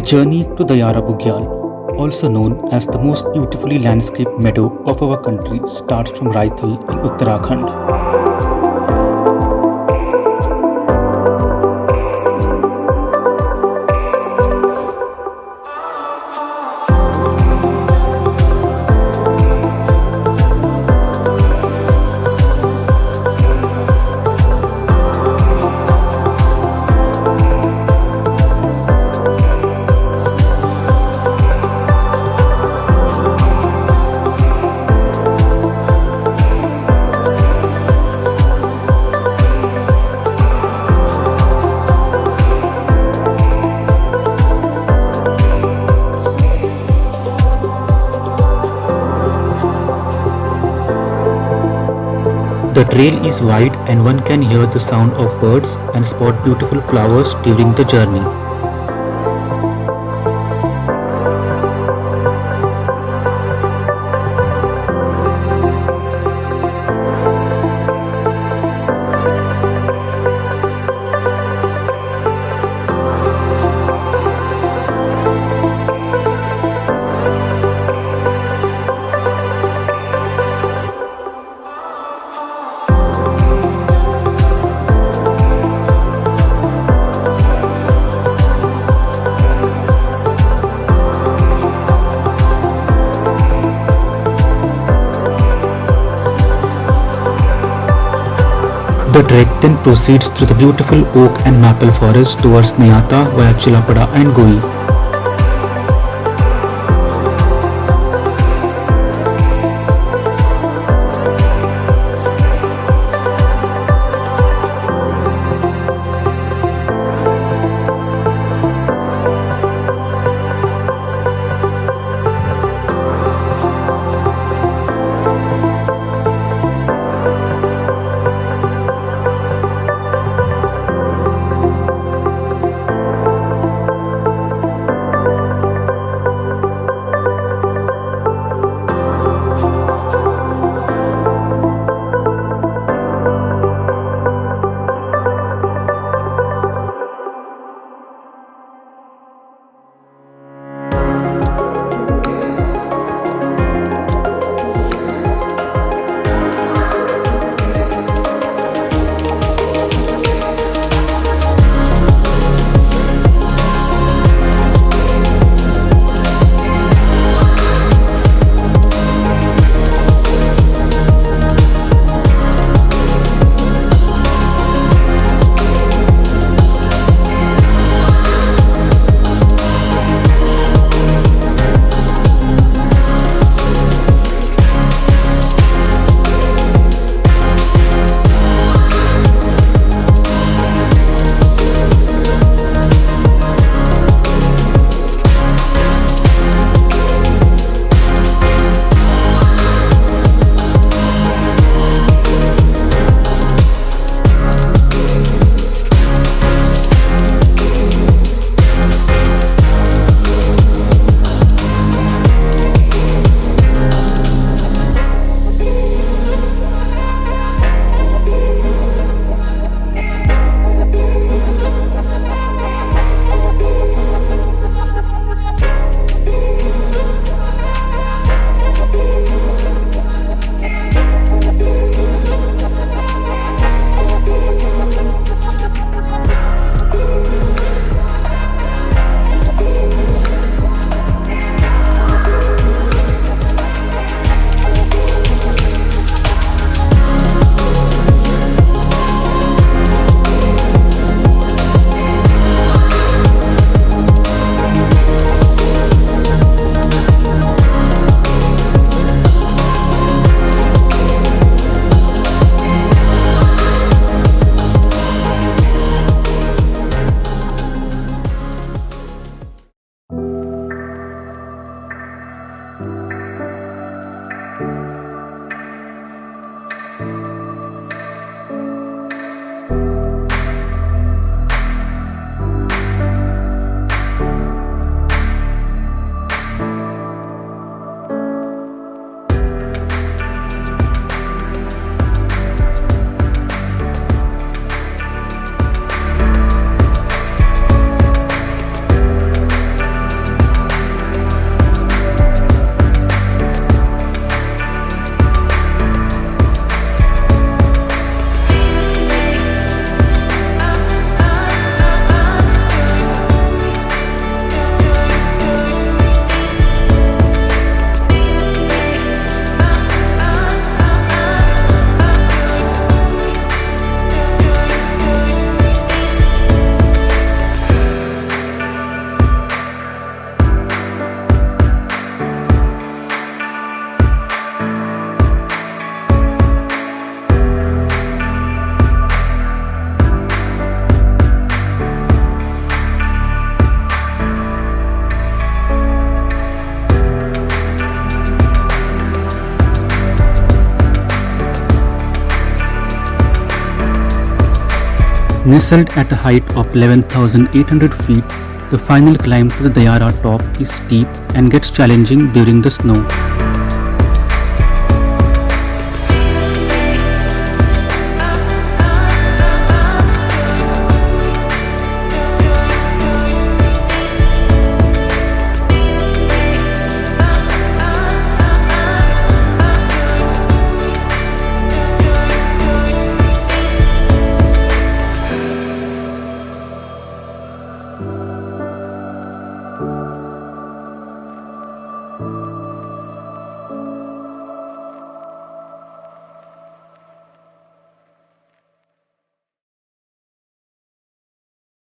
journey to Dayara Bugyal, also known as the most beautifully landscaped meadow of our country, starts from Raithal in Uttarakhand. The trail is wide and one can hear the sound of birds and spot beautiful flowers during the journey. The trek then proceeds through the beautiful oak and maple forest towards Nyata via Chilapada and Goi. Nestled at a height of 11,800 feet, the final climb to the Dayara top is steep and gets challenging during the snow.